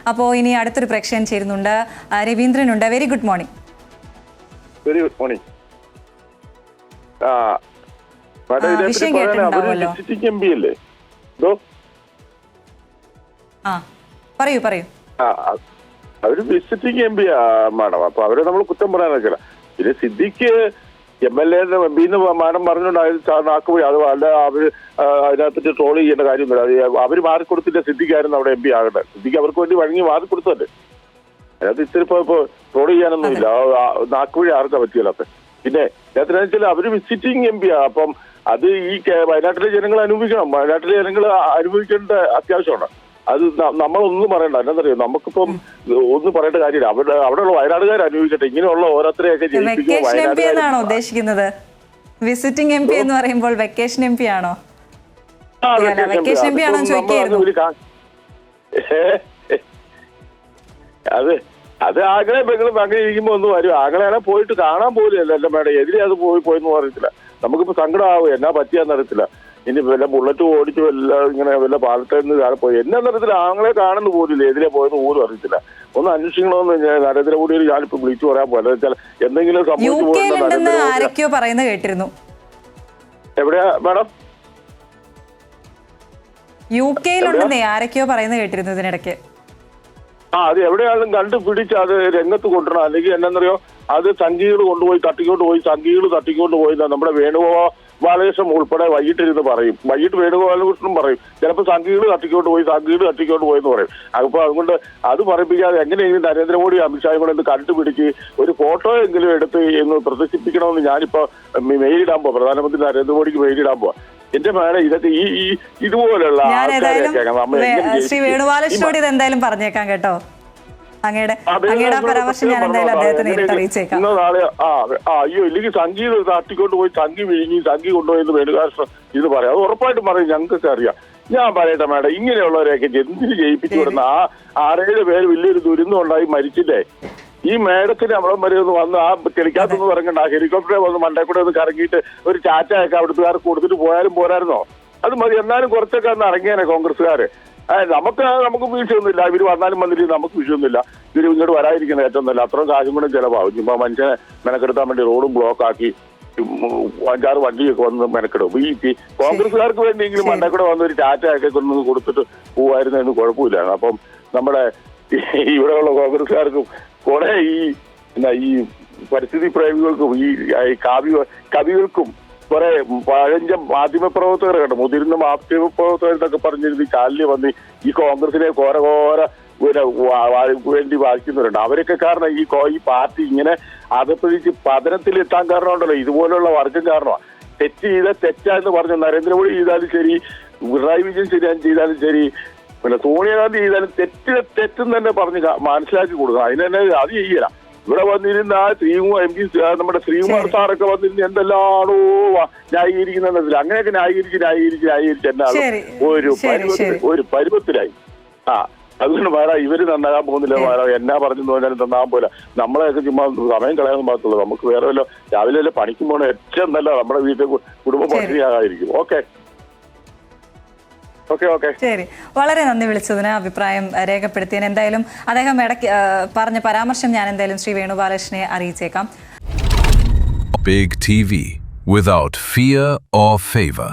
അപ്പോൾ ഇനി അടുത്തൊരു പ്രേക്ഷകൻ ചേരുന്നുണ്ട്, രവീന്ദ്രനുണ്ട്. Very good morning. Very good morning. വിഷയം കേട്ടിട്ടുണ്ടാവുമല്ലോ. പറയൂ പറയൂ. അവര് വിസിറ്റിംഗ് എം പി മാഡം. അപ്പൊ അവരെ നമ്മൾ കുറ്റം പറയാൻ വെച്ചില്ല. പിന്നെ സിദ്ദിഖ് MLA മാഡം പറഞ്ഞുകൊണ്ട് നാക്കുപോയി. അത് അല്ല അവര് അതിനകത്തിട്ട് ട്രോൾ ചെയ്യേണ്ട കാര്യമൊന്നുമില്ല. അത് അവര് മാറിക്കൊടുത്തില്ല. സിദ്ദിഖായിരുന്നു അവിടെ MP ആകട്ടെ. സിദ്ദിഖ് അവർക്ക് വേണ്ടി വഴങ്ങി മാറിക്കൊടുത്തല്ലേ. അതിനകത്ത് ഇത്തിരി ഇപ്പൊ ട്രോൾ ചെയ്യാനൊന്നുമില്ല. നാക്കുവഴി ആർക്കാ പറ്റിയല്ലാത്ത. പിന്നെ അതിനകത്ത് വെച്ചാൽ അവര് വിസിറ്റിംഗ് MP അപ്പം അത് ഈ വയനാട്ടിലെ ജനങ്ങൾ അനുഭവിക്കണം. വയനാട്ടിലെ ജനങ്ങൾ അനുഭവിക്കേണ്ട അത്യാവശ്യമാണ്. അത് നമ്മളൊന്നും പറയണ്ട. എന്താണെന്നറിയോ, നമുക്കിപ്പം ഒന്നും പറയേണ്ട കാര്യമില്ല. അവിടെയുള്ള വയനാടുകാർ അനുഭവിക്കട്ടെ. ഇങ്ങനെയുള്ള ഓരോരുത്തരെയൊക്കെ ജയിപ്പിക്കുമോ ഉദ്ദേശിക്കുന്നത്? വിസിറ്റിംഗ് MP എന്ന് പറയുമ്പോൾ വെക്കേഷൻ MP ആണോ? വെക്കേഷൻ MP ആണോ ചോദിക്കായിരുന്നു. അത് ആങ്ങളെ പെങ്ങളും അങ്ങനെ ഇരിക്കുമ്പോ ഒന്നും വരും. ആങ്ങളെ പോയിട്ട് കാണാൻ പോലും എന്റെ മേഡം എതിരെ അത് പോയെന്ന് പറയത്തില്ല. നമുക്കിപ്പോ സങ്കടമാവും. എന്നാ പറ്റിയാന്ന് അറിയത്തില്ല. ഇനി വല്ല ബുള്ളറ്റ് ഓടിച്ചു വല്ല ഇങ്ങനെ വല്ല പാലത്തിൽ നിന്ന് പോയി എന്നാന്ന് അറിയത്തില്ല. ആങ്ങളെ കാണുന്ന പോലില്ല. എതിരെ പോയെന്ന് പോലും അറിയത്തില്ല. ഒന്ന് അന്വേഷിക്കണമെന്ന് നരേന്ദ്രമോദി ഞാനിപ്പോ വിളിച്ചു പറയാൻ പോലെ എന്തെങ്കിലും സംഭവിച്ചു ആരൊക്കെയോ പറയുന്നത് കേട്ടിരുന്നു. എവിടെയാ മാഡം? UK ആരൊക്കെയോ പറയുന്നത് കേട്ടിരുന്നു ഇതിനിടയ്ക്ക്. അത് എവിടെയാണെങ്കിലും കണ്ടുപിടിച്ച് അത് രംഗത്ത് കൊണ്ടുവരണം. അല്ലെങ്കിൽ എന്നാന്നറിയോ, അത് സംഘികൾ കൊണ്ടുപോയി തട്ടിക്കൊണ്ട് പോയി നമ്മുടെ വേണുഗോപാലകൃഷ്ണൻ ഉൾപ്പെടെ വൈകിട്ടിരുന്ന് പറയും. വൈകിട്ട് വേണുഗോപാലകൃഷ്ണൻ പറയും. ചിലപ്പോൾ സംഘികൾ തട്ടിക്കൊണ്ട് പോയി എന്ന് പറയും. അപ്പോൾ അതുകൊണ്ട് അത് പറയിപ്പിക്കാതെ എങ്ങനെയെങ്കിലും നരേന്ദ്രമോദി അമിത്ഷായും കൂടെ ഒന്ന് കണ്ടുപിടിച്ച് ഒരു ഫോട്ടോ എങ്കിലും എടുത്ത് എന്ന് പ്രദർശിപ്പിക്കണമെന്ന് ഞാനിപ്പോ മെയിലിടാൻ പോവാ. പ്രധാനമന്ത്രി നരേന്ദ്രമോദിക്ക് മെയിലിടാൻ പോവാ. എന്റെ മേഡം ഇതൊക്കെ ഈ ഇതുപോലുള്ള ശ്രീ വേണുഗോപാലകൃഷ്ണനോട് ഇത് എന്തായാലും പറഞ്ഞേക്കാം കേട്ടോ. അങ്ങയുടെ പരാമർശം ഞാൻ എന്തായാലും അദ്ദേഹത്തെ നേരിട്ട് അറിയിച്ചേക്കാം. അയ്യോ ഇല്ലെങ്കിൽ സംഗീത തട്ടിക്കൊണ്ട് പോയി സംഗി വിഴുങ്ങി സംഗി കൊണ്ടുപോയെന്ന് വേണുഗോപാലകൃഷ്ണൻ ഇത് പറയാം. അത് ഉറപ്പായിട്ടും പറയും. ഞങ്ങൾക്കൊക്കെ അറിയാം. ഞാൻ പറയട്ടെ മേഡം, ഇങ്ങനെയുള്ളവരെയൊക്കെ എന്തിന് ജയിപ്പിച്ചു വിടുന്ന 6-7 പേര് വലിയൊരു ദുരന്തം ഉണ്ടായി മരിച്ചില്ലേ. ഈ മേഡത്തിന് അവിടെ വരെ ഒന്ന് വന്ന് ആ കിളിക്കാത്തൊന്ന് ഇറങ്ങണ്ട. ആ ഹെലികോപ്റ്ററെ വന്ന് മണ്ടേ കൂടെ ഒന്ന് കറങ്ങിയിട്ട് ഒരു ചാറ്റയൊക്കെ അവിടുത്തുകാർക്ക് കൊടുത്തിട്ട് പോയാലും പോരായിരുന്നോ? അത് മതി. എന്നാലും കുറച്ചൊക്കെ ഒന്ന് ഇറങ്ങിയാനെ കോൺഗ്രസ്സുകാര്. നമുക്ക് വീഴ്ചയൊന്നുമില്ല. ഇവര് വന്നാലും വന്നിട്ട് നമുക്ക് വിഷയമൊന്നുമില്ല. ഇവര് ഇങ്ങോട്ട് വരാതിരിക്കുന്നത് ഏറ്റവും നല്ല. അത്രയും കാശും കൂടെ ചിലവാകും. ഇപ്പൊ മനുഷ്യനെ മെനക്കെടുത്താൻ വേണ്ടി റോഡും ബ്ലോക്ക് ആക്കി 5-6 വണ്ടിയൊക്കെ വന്ന് മെനക്കെടും. ഈ കോൺഗ്രസ്സുകാർക്ക് വേണ്ടിയെങ്കിലും മണ്ടേ കൂടെ വന്ന് ഒരു ചാറ്റയൊക്കെ ഒന്ന് കൊടുത്തിട്ട് പോവായിരുന്നതിന് കുഴപ്പമില്ല. അപ്പം നമ്മുടെ ഇവിടെയുള്ള കോൺഗ്രസ്സുകാർക്കും കുറെ ഈ പരിസ്ഥിതി പ്രേമികൾക്കും ഈ കവികൾക്കും കുറെ പഴഞ്ച മാധ്യമപ്രവർത്തകർ കണ്ടു. മുതിർന്ന മാധ്യമപ്രവർത്തകരെന്നൊക്കെ പറഞ്ഞിരുന്നു ചാനലിൽ വന്ന് ഈ കോൺഗ്രസിനെ ഘോര വേണ്ടി വായിക്കുന്നവരുണ്ട്. അവരൊക്കെ കാരണം ഈ പാർട്ടി ഇങ്ങനെ അതപ്പിടിച്ച് പതനത്തിൽ എത്താൻ കാരണമുണ്ടല്ലോ ഇതുപോലുള്ള വർഗം കാരണമാണ്. തെറ്റാന്ന് പറഞ്ഞു നരേന്ദ്രമോദി ചെയ്താലും ശരി, പിണറായി വിജയൻ ചെയ്താലും ശരി, പിന്നെ സോണിയാഗാന്ധി ചെയ്താലും തെറ്റെന്ന് തന്നെ പറഞ്ഞ് മനസ്സിലാക്കി കൊടുക്കണം. അതിന് തന്നെ അത് ചെയ്യല. ഇവിടെ വന്നിരുന്ന MP നമ്മുടെ ശ്രീകുമാർ സാറൊക്കെ വന്നിരുന്ന് എന്തെല്ലാണോ ന്യായീകരിക്കുന്നതിൽ അങ്ങനെയൊക്കെ ന്യായീകരിച്ച് എന്നാണ് ഒരു പരുവത്തിലായി. അതുകൊണ്ട് വേറെ ഇവര് നന്നാകാൻ പോകുന്നില്ല. വേറെ എന്നാ പറഞ്ഞു തോന്നാലും നന്നാകാൻ പോലെ നമ്മളെയൊക്കെ ചുമ്മാ സമയം കളയാൻ പാകത്തുള്ളൂ. നമുക്ക് വേറെ വല്ല രാവിലെ വല്ല പണിക്കും പോകണം. ഏറ്റവും നല്ല നമ്മുടെ വീട്ടിൽ കുടുംബം പട്ടിണിയാകാതിരിക്കും. ഓക്കെ. ശരി, വളരെ നന്ദി വിളിച്ചതിന്, അഭിപ്രായം രേഖപ്പെടുത്തിയതിന്. എന്തായാലും അദ്ദേഹം ഇടയ്ക്ക് പറഞ്ഞ പരാമർശം ഞാൻ എന്തായാലും Shri വേണുഗോപാലകൃഷ്ണനെ അറിയിച്ചേക്കാം. Big TV without fear or favor.